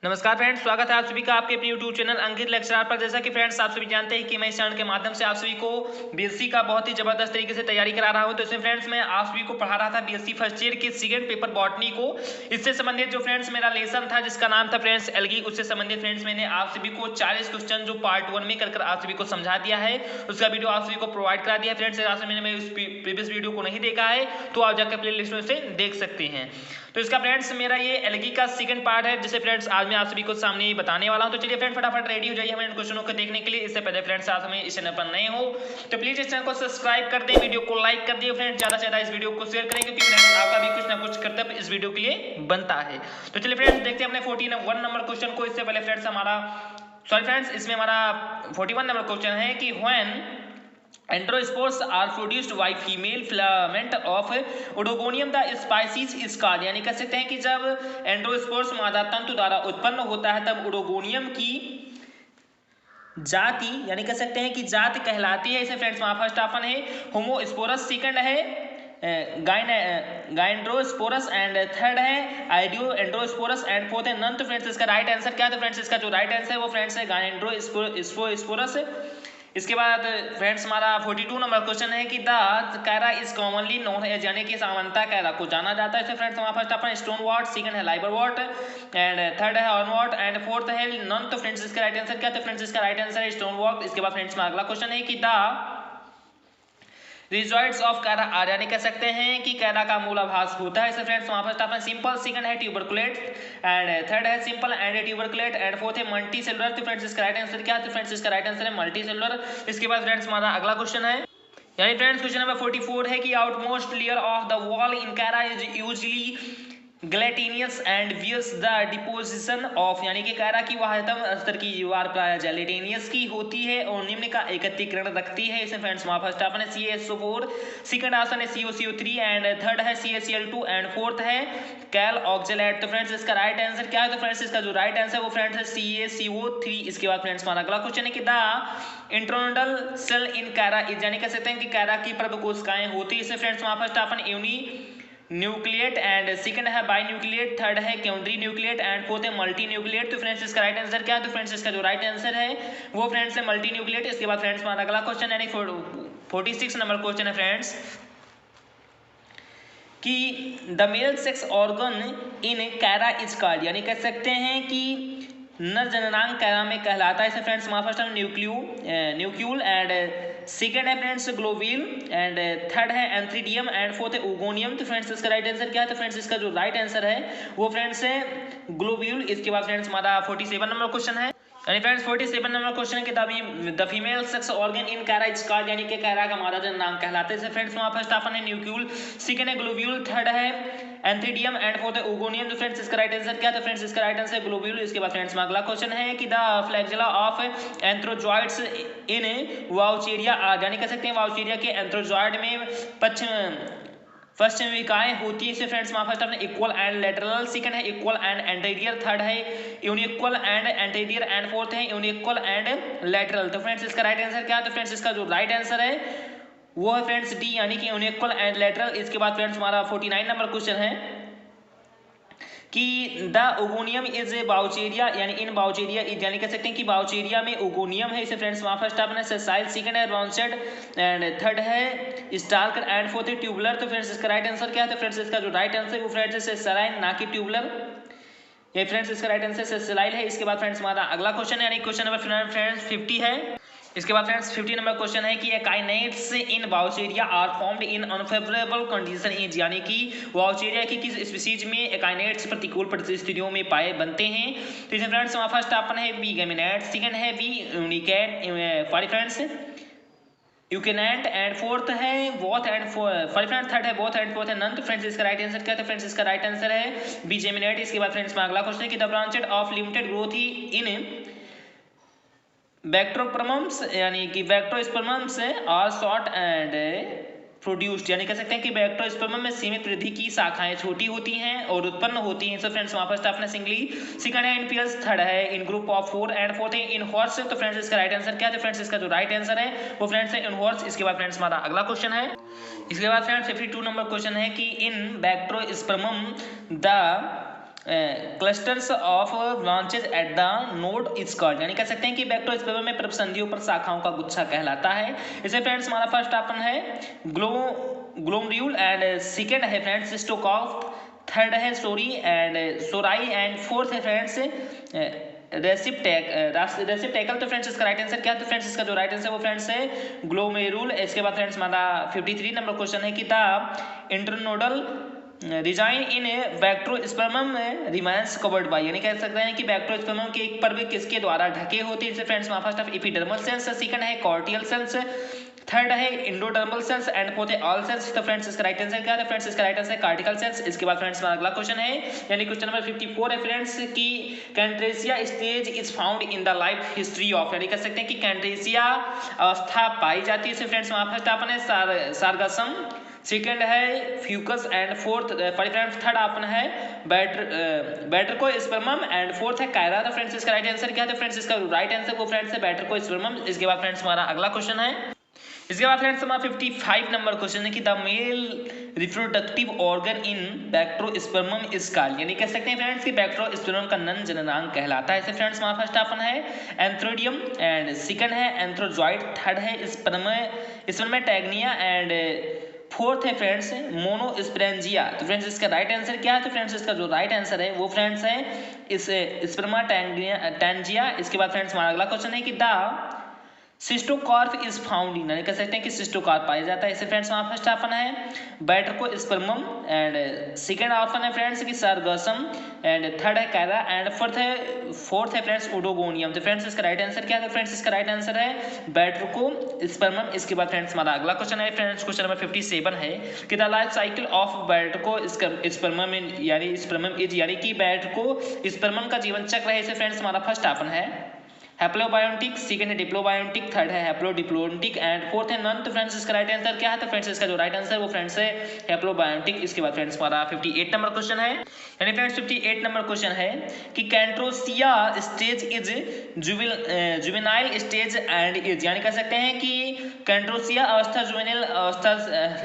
नमस्कार फ्रेंड्स, स्वागत है आप सभी का आपके अपने यूट्यूब चैनल अंकित लेक्चरर पर। जैसा कि फ्रेंड्स आप सभी जानते हैं कि मैं इस चैनल के माध्यम से आप सभी को बीएससी का बहुत ही जबरदस्त तरीके से तैयारी करा रहा हूं। तो इसमें फ्रेंड्स मैं आप सभी को पढ़ा रहा था बीएससी फर्स्ट ईयर के सेकंड पेपर बॉटनी को। इससे संबंधित जो फ्रेंड्स मेरा लेसन था जिसका नाम था फ्रेंड्स एल्गी, उससे संबंधित फ्रेंड्स मैंने आप सभी को 40 क्वेश्चन जो पार्ट 1 में कर आप सभी को समझा दिया है, उसका वीडियो आप सभी को प्रोवाइड करा दिया है। फ्रेंड्स अगर मैंने उस प्रीवियस वीडियो को नहीं देखा है तो आप जाकर प्ले लिस्ट में से देख सकते हैं। तो इसका फ्रेंड्स मेरा ये एल्गी का सेकंड पार्ट है जिसे फ्रेंड्स आज मैं आप सभी को सामने बताने वाला हूं। तो चलिए फ्रेंड फटाफट रेडी हो जाइए हमें इन क्वेश्चनों को देखने के लिए। इससे पहले फ्रेंड्स आप हमें इस चैनल पर नए हो तो प्लीज इस चैनल को सब्सक्राइब कर दें, वीडियो को लाइक कर दिए फ्रेंड्स, ज्यादा से ज्यादा इस वीडियो को शेयर करें क्योंकि फ्रेंड्स आपका भी कुछ ना कुछ कर्तव्य इस वीडियो के लिए बनता है। तो चलिए फ्रेंड्स देखते हैं अपने 41 नंबर क्वेश्चन को। इससे पहले फ्रेंड्स इसमें हमारा 41 नंबर क्वेश्चन है कि when androspores are produced by female filament of Oedogonium the species is called, यानी कह सकते हैं कि जब एंड्रोस्पोर्स मादा तंतु द्वारा उत्पन्न होता है तब ओडोगोनियम की जाति यानी कह सकते हैं कि जाति कहलाती है। इसे फ्रेंड्स वहां फर्स्ट ऑप्शन है होमोस्पोरस, सेकंड है गाइंड्रोस्पोरस एंड थर्ड है आइडियो एंड्रोस्पोरस एंड फोर्थ है नन। तो फ्रेंड्स इसका राइट आंसर क्या है? तो फ्रेंड्स इसका जो राइट आंसर है वो फ्रेंड्स है गाइंड्रोस्पोरस। इसके बाद फ्रेंड्स हमारा 42 नंबर क्वेश्चन है कि the Chara is commonly known as, यानी कि सामान्यतः कैरा को जाना जाता है। इसमें फ्रेंड्स हमारा first upon stone what, second है लाइबर वॉट एंड थर्ड है हॉर्न वॉट एंड फोर्थ है नन। तो फ्रेंड्स इसका राइट आंसर क्या? तो फ्रेंड्स इसका राइट आंसर है स्टोन वॉट। इसके बाद फ्रेंड्स हमारा अगला क्वेश्चन है कि द रिजॉइड्स ऑफ कैरा आर, यानी कह सकते हैं कि कैरा का मूलाभास होता है। इसे फ्रेंड्स वहां फर्स्ट अपन सिंपल, सेकंड है ट्यूबरकुलेट एंड थर्ड है simple and tuberculate and fourth है मल्टी सेलुलर। तो फ्रेंड्स इसका राइट आंसर क्या है? तो फ्रेंड्स इसका राइट आंसर है मल्टी सेलुलर। इसके बाद फ्रेंड्स हमारा अगला क्वेश्चन है यानी फ्रेंड्स क्वेश्चन नंबर 44 है कि outermost layer of the wall in Chara is usually gelatinous and wears the deposition of, यानी कि कैरा की वाहतम स्तर की दीवार प्राय जेलेटिनियस की होती है और निम्न का एकत्रीकरण रखती है। इसमें फ्रेंड्स वहां फर्स्ट ऑप्शन है CaSO4, सेकंड ऑप्शन है CuCO3 एंड थर्ड है CaCl2 एंड फोर्थ है कैल ऑक्जेलेट। तो फ्रेंड्स इसका राइट आंसर क्या है? तो फ्रेंड्स इसका जो राइट आंसर है वो फ्रेंड्स है CaCO3। इसके बाद फ्रेंड्स हमारा अगला क्वेश्चन है कि the इंट्रोनडल cell in Chara is, यानी कह सकते हैं कि कैरा की प्रभ कोशिकाएं होती है। इसमें फ्रेंड्स वहां first option uninucleate and second है बाई न्यूक्लिएट, थर्ड है क्वाड्री न्यूक्लिएट एंड फोर्थ है मल्टी न्यूक्लिएट। तो फ्रेंड्स इसका राइट आंसर क्या है? तो फ्रेंड्स इसका जो राइट आंसर है वो फ्रेंड्स है मल्टी न्यूक्लिएट। इसके बाद फ्रेंड्स हमारा अगला क्वेश्चन यानी 46 नंबर क्वेश्चन है फ्रेंड्स कि the male sex organ in Chara is called, यानी कह सकते हैं कि नर जननांग कैरा में कहलाता है। इसे फ्रेंड्स हमारा फर्स्ट है न्यूक्यूल एंड सेकंड है फ्रेंड्स ग्लोब्यूल एंड थर्ड है एंथ्रीडियम एंड फोर्थ है ओगोनियम। तो फ्रेंड्स इसका राइट आंसर क्या है? तो फ्रेंड्स इसका जो राइट आंसर है वो फ्रेंड्स है ग्लोब्यूल। इसके बाद फ्रेंड्स हमारा 47 नंबर क्वेश्चन है यानी फ्रेंड्स 47 नंबर क्वेश्चन है कि the female sex organ in Chara is called, यानी कि कैरा का मादा जननांग कहलाता है। इसे फ्रेंड्स वहां फर्स्ट ऑप्शन है न्यूक्यूल, सेकंड है ग्लोब्यूल, थर्ड है एंथ्रीडियम एंड फोर्थ है ओगोनियम। तो फ्रेंड्स इसका राइट आंसर क्या है? तो फ्रेंड्स इसका राइट आंसर है ग्लोब्यूल। इसके बाद फ्रेंड्स अगला क्वेश्चन है कि the flagella of antherozoids in Vaucheria, यानी कह सकते हैं वाउचेरिया के एंथ्रोजॉइड में पश्चिमिकाएं होती है। इसे फ्रेंड्स वहां फर्स्ट अपने इक्वल एंड लेटरल, सेकंड है इक्वल एंड एंटीरियर, थर्ड है यूनिक्वल एंड एंटीरियर एंड फोर्थ है यूनिक्वल एंड लेटरल। तो फ्रेंड्स इसका राइट आंसर क्या है? तो फ्रेंड्स इसका जो राइट आंसर है वो है फ्रेंड्स डी, यानी कि यूनिक्वल एंड लेटरल। इसके बाद फ्रेंड्स हमारा 49 नंबर क्वेश्चन है कि द ओगोनियम इज बाउचेरिया, यानी इन बाउचेरिया इज, यानी कह सकते हैं कि बाउचेरिया में ओगोनियम है। इसे फ्रेंड्स वहां फर्स्ट ऑप्शन है सेसाइल, सेकंड है रॉन्सेट एंड थर्ड है स्टार्कर एंड फोर्थ है ट्यूबुलर। तो फ्रेंड्स इसका राइट आंसर क्या है? तो फ्रेंड्स इसका जो राइट आंसर है वो फ्रेंड्स है सेसाइल, ना कि ट्यूबुलर। ये फ्रेंड्स इसका राइट आंसर सेसाइल है। इसके बाद फ्रेंड्स हमारा अगला क्वेश्चन है यानी क्वेश्चन नंबर फ्रेंड्स 50 है। इसके बाद फ्रेंड्स 50 नंबर क्वेश्चन है कि akinetes in Vaucheria are formed in unfavourable condition is, यानी कि वाउचेरिया की किस स्पीशीज में काइनेट्स प्रतिकूल परिस्थितियों में पाए बनते हैं। तो इसमें फ्रेंड्स हमारा फर्स्ट ऑप्शन है बी गैमिनेट, सेकंड है बी यूनिकेट, फ्रेंड्स यूकेनेट एंड फोर्थ है बोथ एंड फ्रेंड्स थर्ड है बोथ एंड फोर्थ है नन। तो फ्रेंड्स इसका राइट आंसर क्या है? तो फ्रेंड्स इसका राइट आंसर है बी जेमिनेट। इसके बाद फ्रेंड्स अगला क्वेश्चन है कि the branched of limited growth in Batrachospermum, यानी कि Batrachospermum are short and produced, यानी कह सकते हैं कि बैक्टोस्पर्म में सीमित वृद्धि की शाखाएं छोटी होती हैं और उत्पन्न होती हैं। सो फ्रेंड्स वहां फर्स्ट ऑप्शन है सिंगली, सेकंड है इन पेयर्स, थर्ड है इन ग्रुप ऑफ 4 एंड फोर्थ है इन हॉर्स। तो फ्रेंड्स इसका राइट आंसर क्या है? फ्रेंड्स इसका जो राइट आंसर है वो फ्रेंड्स है इन हॉर्स। इसके बाद फ्रेंड्स हमारा अगला क्वेश्चन है, इसके बाद फ्रेंड्स 52 नंबर क्वेश्चन है कि in Batrachospermum the clusters of branches at the node is called, यानी कह सकते हैं कि बैक्टीरियोस्पर्म में प्रपसंधियों पर शाखाओं का गुच्छा कहलाता है। इसे फ्रेंड्स हमारा फर्स्ट ऑप्शन है ग्लोमर्यूल एंड सेकंड है फ्रेंड्स सिस्टोकॉफ, थर्ड है sorry and sori and fourth है फ्रेंड्स रेसिप्टेकल। तो फ्रेंड्स इसका राइट आंसर क्या है? तो फ्रेंड्स इसका जो राइट आंसर है वो फ्रेंड्स है ग्लोमेरुल। इसके बाद फ्रेंड्स हमारा 53 नंबर क्वेश्चन है कि the internodal region in Batrachospermum remains covered by, यानी कह सकते हैं कि बैक्टीरियोस्पर्म के एक पर्व किसके द्वारा ढके होते हैं? Friends first of epidermal cells, second है कॉर्टियल सेल्स, थर्ड है इंडोडर्मल सेल्स एंड फोर्थ है ऑल सेल्स। तो फ्रेंड्स इसका राइट आंसर क्या है? फ्रेंड्स इसका राइट आंसर है कार्टिकल सेल्स। इसके बाद फ्रेंड्स हमारा अगला क्वेश्चन है यानी क्वेश्चन नंबर 54 है फ्रेंड्स कि Chantransia stage is found in the life history of, यानी कह सकते हैं कि कैंट्रेसिया अवस्था पाई जाती है। फ्रेंड्स हमारा फर्स्ट ऑप्शन है सार्गासम, सेकेंड है Fucus and fourth friends third option है बैटरकोस्पर्मम एंड फोर्थ है कायरा। तो फ्रेंड्स इसका राइट आंसर क्या है? तो फ्रेंड्स इसका राइट आंसर वो फ्रेंड्स है बैटरकोस्पर्मम। इसके बाद फ्रेंड्स हमारा अगला क्वेश्चन है, इसके बाद फ्रेंड्स हमारा 55 नंबर क्वेश्चन है कि the male reproductive organ in Batrachospermum is called, यानी कह सकते हैं फ्रेंड्स कि बैक्टीरियोस्पर्मम का नन जननांग कहलाता है। फ्रेंड्स हमारा फर्स्ट ऑप्शन है एंथ्रोडियम एंड सेकंड है एंथ्रोजॉइड, थर्ड है स्पर्मेटैग्निया एंड फोर्थ है फ्रेंड्स मोनोस्पेरेंजिया। तो फ्रेंड्स इसका राइट आंसर क्या है? तो फ्रेंड्स इसका जो राइट आंसर है वो फ्रेंड्स है इस स्पर्मेटैग्निया। इसके बाद फ्रेंड्स हमारा अगला क्वेश्चन है कि the cystocarp is found in, यानी कह सकते हैं कि सिस्टोकार्प पाया जाता है। इसे फ्रेंड्स हमारा फर्स्ट ऑप्शन है बैटरकोस्पर्मम एंड सेकंड ऑप्शन है फ्रेंड्स की सार्गासम एंड थर्ड है कायरा एंड फोर्थ है फ्रेंड्स ओडोगोनियम। तो फ्रेंड्स इसका राइट आंसर क्या है? फ्रेंड्स इसका राइट आंसर है बैटरकोस्पर्मम। इसके बाद फ्रेंड्स हमारा अगला क्वेश्चन है फ्रेंड्स क्वेश्चन नंबर 57 है कि द लाइफ साइकिल ऑफ बैटरकोस्पर्मम यानी स्पर्मम इज, यानी कि बैटरकोस्पर्मम का जीवन चक्र है। इसे फ्रेंड्स हमारा फर्स्ट ऑप्शन है हैप्लोबायोटिक, सेकंड है डिप्लोबायोटिक, थर्ड है हैप्लोडिप्लोटिक एंड फोर्थ है नन। तो फ्रेंड्स इसका राइट आंसर क्या है? तो फ्रेंड्स इसका जो राइट आंसर वो फ्रेंड्स है हैप्लोबायोटिक। इसके बाद फ्रेंड्स हमारा 58 नंबर क्वेश्चन है, यानी फ्रेंड्स 58 नंबर क्वेश्चन है कि Chantransia stage is juvenile stage and is, यानी कह सकते हैं कि कैंट्रोसिया अवस्था जुवेनाइल अवस्था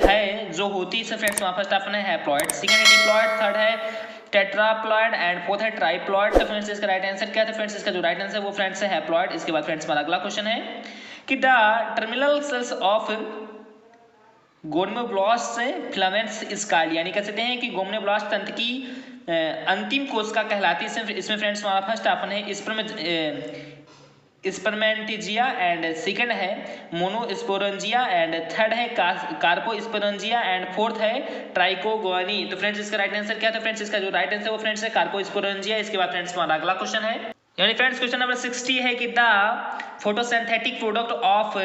है जो होती है। फ्रेंड्स हमारा फर्स्ट ऑप्शन है हैप्लॉइड, सेकंड है डिप्लॉइड, थर्ड है टेट्राप्लॉइड एंड फोर्थ है ट्राइप्लॉइड। तो फ्रेंड्स इसका राइट आंसर क्या है? तो फ्रेंड्स इसका जो राइट आंसर वो फ्रेंड्स है हैप्लॉइड। इसके बाद फ्रेंड्स हमारा अगला क्वेश्चन है कि the terminal cells of gonimoblast filaments is called, यानी कह सकते हैं कि गोमनोब्लास्ट तंत्र की अंतिम कोशिका कहलाती है। इसमें फ्रेंड्स हमारा फर्स्ट ऑप्शन है स्पर्मेंटिजिया एंड सेकंड है मोनोस्पोरेंजिया एंड थर्ड है कार्पोस्पोरेंजिया एंड फोर्थ है ट्राइकोगोनी। तो फ्रेंड्स इसका राइट आंसर क्या है? तो फ्रेंड्स इसका जो राइट आंसर वो फ्रेंड्स है कार्पोस्पोरेंजिया। इसके बाद फ्रेंड्स हमारा अगला क्वेश्चन है, यानी फ्रेंड्स क्वेश्चन नंबर 60 है कि the photosynthetic product of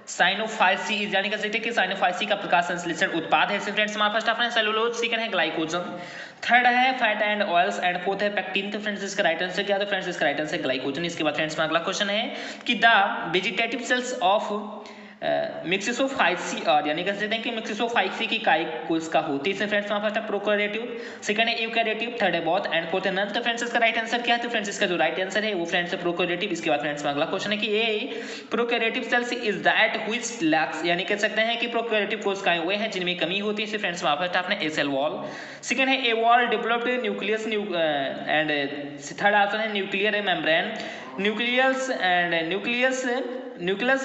Cyanophyceae, यानी कह सकते हैं कि साइनोफाइसी का प्रकाश संश्लेषण उत्पाद है। इससे फ्रेंड्स हमारा फर्स्ट ऑप्शन है सेलुलोज, सेकंड है ग्लाइकोजन, थर्ड है fat and oils and fourth है पेक्टिन। तो फ्रेंड्स इसका राइट आंसर क्या है? तो फ्रेंड्स इसका राइट आंसर ग्लाइकोजन। इसके बाद फ्रेंड्स अगला क्वेश्चन है कि द वेजिटेटिव सेल्स ऑफ मिक्सिसोफाइसी और, यानी कह सकते हैं कि मिक्सिसोफाइसी की इकाई कोशिका होती है। इससे फ्रेंड्स हमारा फर्स्ट है प्रोकैरियोटिव, सेकंड है यूकैरियोटिव, थर्ड है बोथ एंड फोर्थ है नन। तो फ्रेंड्स इसका राइट आंसर क्या है? तो फ्रेंड्स इसका जो राइट आंसर है वो फ्रेंड्स है प्रोकैरियोटिव। इसके बाद फ्रेंड्स अगला क्वेश्चन है कि a prokaryotic cells is that which lacks, यानी कह सकते हैं कि प्रोकैरियोटिव कोशिकाएं वे हैं जिनमें कमी होती है। इससे फ्रेंड्स हमारा फर्स्ट ऑप्शन है ए सेल वॉल, सेकंड है a well developed nucleus and third option है nuclear membrane nucleus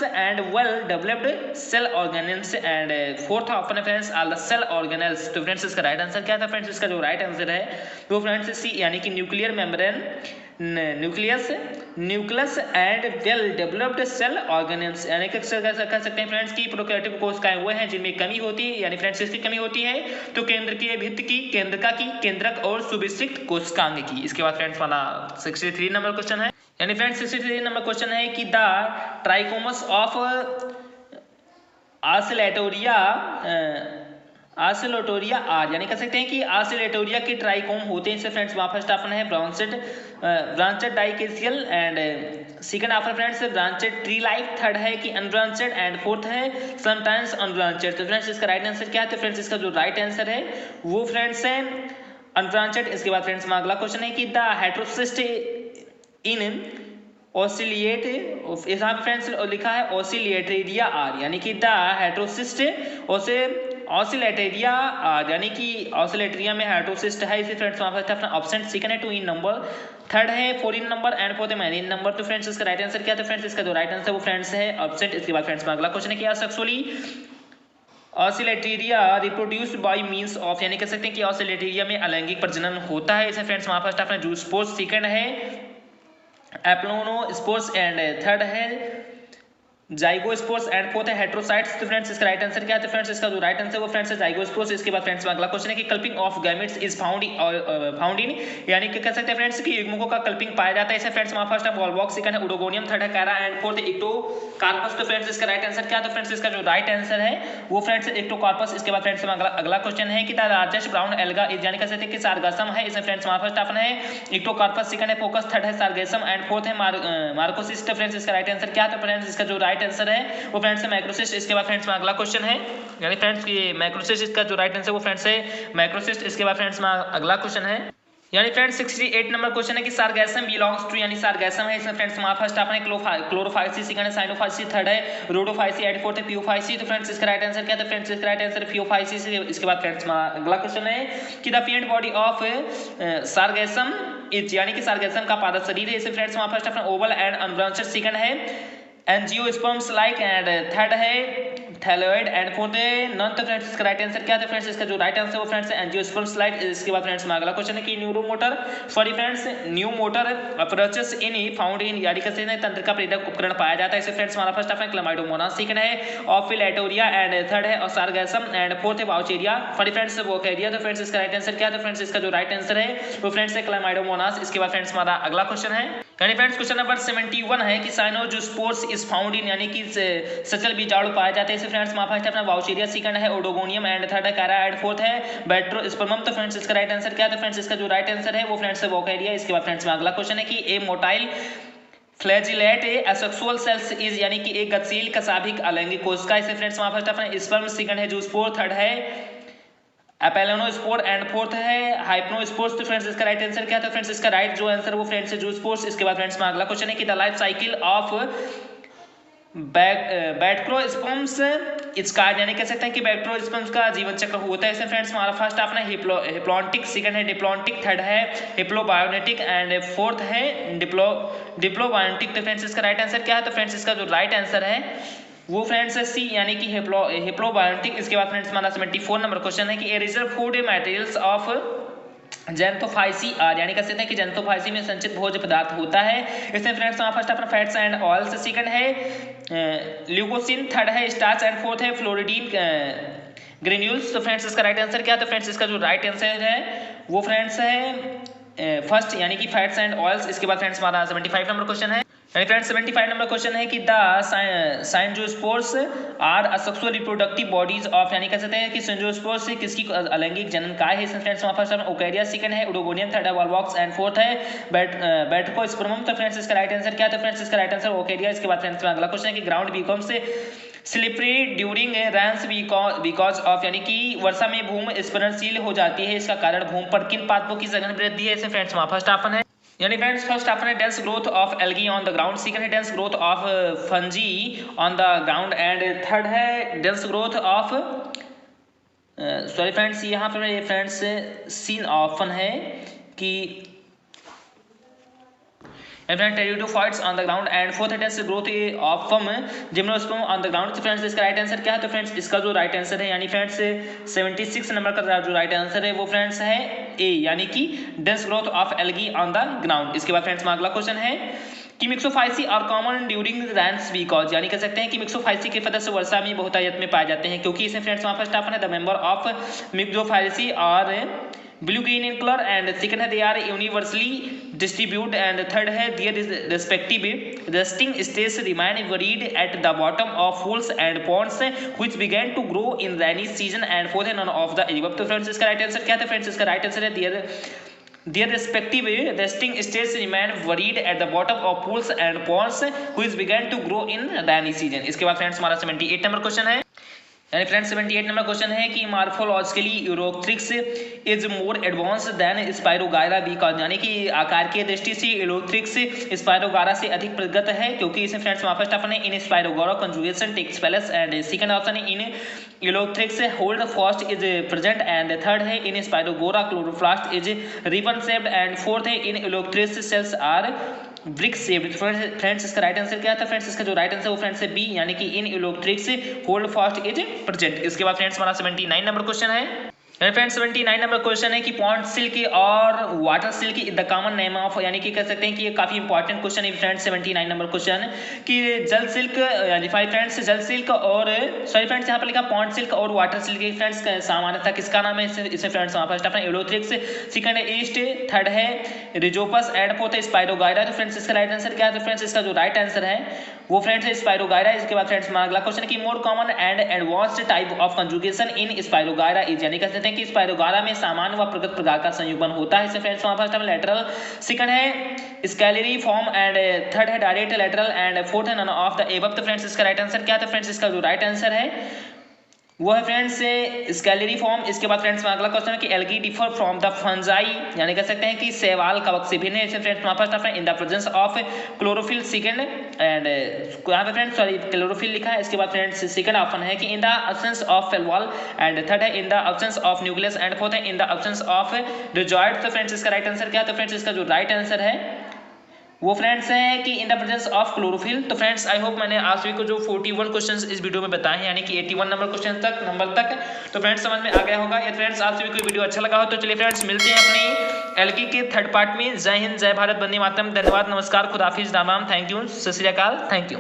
and well developed cell organelles and fourth option है friends all the cell organelles. तो फ्रेंड्स इसका राइट आंसर क्या था? Friends इसका जो राइट आंसर है वो फ्रेंड्स सी, यानी कि nuclear membrane nucleus and well developed cell organelles, यानी कह सकते हैं फ्रेंड्स की प्रोकैरियोटिव कोशिकाएं वो हैं जिनमें कमी होती है, यानी फ्रेंड्स इसकी कमी होती है तो केंद्रकीय भित्ति की, केंद्रका की, केंद्रक और सुविशिष्ट कोशिकांग की। इसके बाद फ्रेंड्स वाला 63 नंबर क्वेश्चन है, यानी फ्रेंड्स 63 नंबर क्वेश्चन है कि द ट्राइकोमस ऑफ आसिलेटोरिया आर, यानी कह सकते हैं कि आसिलेटोरिया के ट्राइकोम होते हैं। इससे फ्रेंड्स वहाँ फर्स्ट ऑप्शन है branched dichasial and second option friends branched tree like, third है कि अनब्रांचेड एंड फोर्थ है समटाइम्स अनब्रांचेड। तो फ्रेंड्स इसका राइट आंसर क्या है? तो फ्रेंड्स इसका जो राइट आंसर है वो फ्रेंड्स है अनब्रांचेड। इसके बाद फ्रेंड्स में अगला क्वेश्चन है कि द हेटेरोसिस्ट इन ओसिलिएट, यहाँ पे फ्रेंड्स लिखा है ओसिलिएटेरिया आर, यानी कि द हेटेरोसिस्ट ऑसिलेटेरिया यानी कि ऑसिलेटेरिया में हाइड्रोसिस्ट है, इसे फ्रेंड्स वहाँ पर अपना ऑप्शन सेकंड है 2 इन नंबर, थर्ड है 4 इन नंबर एंड फोर्थ है मैनी इन नंबर। तो फ्रेंड्स इसका राइट आंसर क्या था फ्रेंड्स, इसका जो राइट आंसर वो फ्रेंड्स है ऑप्शन। इसके बाद फ्रेंड्स अगला क्वेश्चन है कि sexually Oscillatoria reproduced by means of, यानी कह सकते हैं कि ऑसिलेटेरिया में अलैंगिक प्रजनन होता है। इसे फ्रेंड्स वहाँ फर्स्ट अपना जूस्पोर्स, सेकंड है एप्लोनोस्पोर्स एंड थर्ड है जाइगोस्पोर्स एंड फोर्थ है हेटेरोसाइट्स। तो फ्रेंड्स इसका राइट आंसर क्या है, तो फ्रेंड्स इसका जो राइट आंसर वो फ्रेंड्स है जाइगोस्पोर्स। इसके बाद फ्रेंड्स अगला क्वेश्चन है कि clumping of gametes is found in, यानी कि कह सकते हैं फ्रेंड्स कि युग्मकों का कल्पिंग पाया जाता है। इसे फ्रेंड्स वहाँ फर्स्ट है वॉल्वॉक्स, सेकंड है ओडोगोनियम, थर्ड है कैरा एंड फोर्थ है इक्टोकार्पस। तो फ्रेंड्स इसका राइट आंसर क्या है, तो फ्रेंड्स इसका जो राइट आंसर है वो फ्रेंड्स इक्टोकार्पस। इसके बाद फ्रेंड्स अगला क्वेश्चन है कि the largest brown alga is, यानी कह सकते हैं कि सारगासम है। इसमें फ्रेंड्स वहाँ फर्स्ट अपना है इक्टोकार्पस, सेकंड है फोकस, थर्ड है सारगेसम एंड फोर्थ है मार्कोसिस। तो फ्रेंड्स इसका राइट आंसर क्या है, तो फ्रेंड्स इसका जो राइट आंसर है वो फ्रेंड्स है मैक्रोसिस्ट। इसके बाद फ्रेंड्स में अगला क्वेश्चन है, यानी फ्रेंड्स ये मैक्रोसिस्ट, इसका जो राइट आंसर वो फ्रेंड्स है मैक्रोसिस्ट। इसके बाद फ्रेंड्स में अगला क्वेश्चन है, यानी फ्रेंड्स 68 नंबर क्वेश्चन है कि सारगैसम बिलोंग्स टू, यानी सारगैसम है। इसमें फ्रेंड्स वहाँ फर्स्ट आपने क्लोरोफाइसी, सेकंड है साइनोफाइसी, थर्ड है रोडोफाइसी एंड फोर्थ है पियोफाइसी। तो फ्रेंड्स इसका राइट आंसर क्या है, तो फ्रेंड्स इसका राइट आंसर पियोफाइसी। इसके बाद फ्रेंड्स अगला क्वेश्चन है कि the plant body of Sargassum is, यानी कि सारगैसम का पादप शरीर है। इसे फ्रेंड्स वहाँ फर्स्ट अपना ओवल एंड अनब्रांचेड, सेकंड है एंजियोस्पर्म्स लाइक एंड थर्ड है थैलोइड एंड फोर्थ है नॉन। तो फ्रेंड्स इसका राइट आंसर क्या है, फ्रेंड्स इसका जो राइट आंसर वो फ्रेंड्स एंजियोस्पर्म्स लाइक। इसके बाद फ्रेंड्स में अगला क्वेश्चन है कि new motor approaches in found in, यानी कहते हैं तंत्र का प्रेरक उपकरण पाया जाता है। इसे फ्रेंड्स हमारा फर्स्ट है क्लामाइडोमोनास, सेकंड है ऑफिलेटोरिया एंड थर्ड है सारगैसम एंड फोर्थ है वाउचेरिया। फॉर फ्रेंड्स वो कह दिया। तो फ्रेंड्स इसका राइट आंसर क्या है, तो फ्रेंड्स इसका जो राइट आंसर है वो फ्रेंड्स है क्लामाइडोमोनास। इसके बाद फ्रेंड्स हमारा अगला क्वेश्चन है, यानी फ्रेंड्स क्वेश्चन नंबर 71 है कि साइनोजोस्पोर्स इज फाउंड इन, यानी कि सचल बीजाणु पाए जाते हैं। इसे फ्रेंड्स वहाँ फर्स्ट अपना वाउचेरिया, सेकंड है ओडोगोनियम एंड थर्ड है कैरा एंड फोर्थ है बैट्रोस्पर्मम। तो फ्रेंड्स इसका राइट आंसर क्या है, तो फ्रेंड्स इसका जो राइट आंसर है वो फ्रेंड्स वो कह दिया। इसके बाद फ्रेंड्स में अगला क्वेश्चन है कि a motile flagellate asexual cells is, यानी कि एक गतिशील कसाभिक अलैंगिक कोशिका। इसे फ्रेंड्स वहाँ फर्स्ट अपना स्पर्म, सेकंड है जूस्पोर, थर्ड है एपेलोनोस्पोर एंड फोर्थ है हाइप्नोस्पोर्स। तो फ्रेंड्स इसका राइट आंसर क्या था, फ्रेंड्स इसका राइट जो आंसर वो फ्रेंड्स है जूस्पोर्स। इसके बाद फ्रेंड्स में अगला क्वेश्चन है कि द लाइफ साइकिल ऑफ बैक्टेरोस्पर्म्स इसका, यानी कह सकते हैं कि बैक्टेरोस्पर्म्स का जीवन चक्र होता है। इसमें फ्रेंड्स हमारा फर्स्ट अपना हिप्लॉन्टिक, सेकंड है डिप्लॉन्टिक, थर्ड है हिप्लोबायोनेटिक एंड फोर्थ है डिप्लोबायोनेटिक। तो फ्रेंड्स इसका राइट आंसर क्या है, तो फ्रेंड्स इसका जो राइट आंसर है वो फ्रेंड्स है सी, यानी कि हिप्लोबायोनेटिक। इसके बाद फ्रेंड्स हमारा 74 नंबर क्वेश्चन है कि a reserve food materials of xanthophyceae are, यानी कह सकते हैं कि जेंथोफाइसी में संचित भोज्य पदार्थ होता है। इसमें फ्रेंड्स हमारा फर्स्ट अपना फैट्स एंड ऑयल्स, सेकंड है ल्यूकोसिन, थर्ड है स्टार्च एंड फोर्थ है फ्लोरिडीन ग्रेन्यूल्स। तो फ्रेंड्स इसका राइट आंसर क्या है, तो फ्रेंड्स इसका जो राइट आंसर है वो फ्रेंड्स है फर्स्ट, यानी कि फैट्स एंड ऑयल्स। इसके बाद फ्रेंड्स हमारा 75 नंबर क्वेश्चन है, यानी फ्रेंड्स 75 नंबर क्वेश्चन है कि the synzoospores are asexual reproductive bodies of, यानी कह सकते हैं कि साइनोजोस्पोर्स से किसकी अलैंगिक जनन काय है। इसमें फ्रेंड्स वहाँ फर्स्ट ओकेरिया, सेकंड है ओडोगोनियम, थर्ड है वॉल्वॉक्स एंड फोर्थ है बैट्रोस्पर्मम। तो फ्रेंड्स इसका राइट आंसर क्या है, तो फ्रेंड्स इसका राइट आंसर ओकेरिया। इसके बाद फ्रेंड्स अगला क्वेश्चन है कि ground becomes slippery during rains because of, यानी कि वर्षा में भूमि स्पर्शनशील हो जाती है। इसका कारण भूमि पर किन पादपों की सघन वृद्धि है। इसे फ्रेंड्स वहाँ फर्स्ट आपन है, यानी फ्रेंड्स फर्स्ट आपन है dense growth of algae on the ground, second है dense growth of fungi on the ground and third है dense growth of sorry friends यहाँ पर फ्रेंड्स सीन ऑप्शन है कि pteridophytes on the ground and fourth dense growth of gymnosperm on the ground. तो friends इसका right answer क्या है, तो फ्रेंड्स इसका जो राइट आंसर है, यानी फ्रेंड्स 76 नंबर का जो राइट आंसर है वो फ्रेंड्स है ए, यानी कि dense growth of algae on the ground. इसके बाद फ्रेंड्स में अगला क्वेश्चन है कि myxophyceae are common during rains because, यानी कह सकते हैं कि मिक्सोफाइसी के सदस्य वर्षा में बहुतायत में पाए जाते हैं, क्योंकि इसमें फ्रेंड्स वहाँ फर्स्ट है the member of Myxophyceae are blue green in color and second है they are universally distributed and third है their respective resting stages remain buried at the bottom of pools and ponds which began to grow in rainy season and fourth है none of the above। तो friends इसका right answer क्या था, friends इसका right answer है their respective resting stages remain buried at the bottom of pools and ponds which began to grow in rainy season। इसके बाद friends हमारा 78 number question है, यानी फ्रेंड्स 78 नंबर क्वेश्चन है कि morphologically ulothrix is more advance than spirogyra because, यानी कि आकार की दृष्टि से यूरोथ्रिक्स स्पायरोगायरा से अधिक प्रगत है क्योंकि इसमें फ्रेंड्स वहाँ फर्स्ट ऑप्शन है in spirogyra conjugation takes place and second option है in ulothrix holdfast is present and third है in spirogyra chloroplast is ribbon shaped and fourth है in ulothrix cells are brick shaped. Friends इसका right answer क्या था friends, इसका जो right answer वो friends है बी, यानी कि in ulothrix holdfast is present. इसके बाद फ्रेंड्स हमारा 79 नंबर क्वेश्चन है। फ्रेंड्स 79 नंबर क्वेश्चन है कि पॉन्ड सिल्क और water silk the common name of, यानी कि कह सकते हैं कि ये काफी इंपॉर्टेंट क्वेश्चन है फ्रेंड्स 79 नंबर क्वेश्चन कि जल सिल्क, यानी फ्रेंड्स जल सिल्क और सॉरी फ्रेंड्स यहाँ पर लिखा पॉन्ड सिल्क और वाटर सिल्क फ्रेंड्स सामान्यतः किसका नाम है, इसे फ्रेंड्स वहाँ फर्स्ट अपना यूरोथ्रिक्स, सेकंड है ईस्ट, थर्ड है रिजोपस एंड फोर्थ है स्पायरोगायरा। तो फ्रेंड्स इसका राइट आंसर क्या है, तो फ्रेंड्स इसका जो राइट आंसर है वो फ्रेंड्स स्पायरोगायरा। इसके बाद फ्रेंड्स अगला क्वेश्चन की more common and advanced type of conjugation in spirogyra is, यानी कह सकते हैं कि स्पायरोगायरा में सामान्य व प्रगत प्रकार का संयुग्मन होता है। इससे फ्रेंड्स वहाँ फर्स्ट लेटरल, सेकंड है स्कैलरी फॉर्म एंड थर्ड है डायरेक्ट लेटरल एंड फोर्थ है नन ऑफ द एबव। तो फ्रेंड्स इसका राइट आंसर क्या था फ्रेंड्स, इसका जो राइट आंसर है वो है फ्रेंड्स स्कैलरी फॉर्म। इसके बाद फ्रेंड्स अगला क्वेश्चन है कि algae differ from the fungi, यानी कह सकते हैं कि शैवाल कवक से भिन्न है। इसमें फ्रेंड्स वहाँ पर in the presence of chlorophyll second and यहाँ पे फ्रेंड्स सॉरी क्लोरोफिल लिखा है। इसके बाद फ्रेंड्स सेकंड ऑप्शन है कि in the absence of cell wall and third है in the absence of nucleus and fourth है in the absence of rhizoid. तो फ्रेंड्स इसका राइट आंसर क्या है, तो फ्रेंड्स इसका जो राइट आंसर है वो फ्रेंड्स है कि in the presence of chlorophyll. तो फ्रेंड्स आई होप मैंने आज को जो 41 क्वेश्चंस इस वीडियो में बताए हैं, यानी कि 81 नंबर क्वेश्चन तक तो फ्रेंड्स समझ में आ गया होगा। या फ्रेंड्स आप सभी को वीडियो अच्छा लगा हो तो चलिए फ्रेंड्स मिलते हैं अपनी एलकी के थर्ड पार्ट में। जय हिंद, जय भारत, वंदे मातरम, धन्यवाद, नमस्कार, खुदाफिज, राम राम, थैंक यू, सत श्री अकाल, थैंक यू।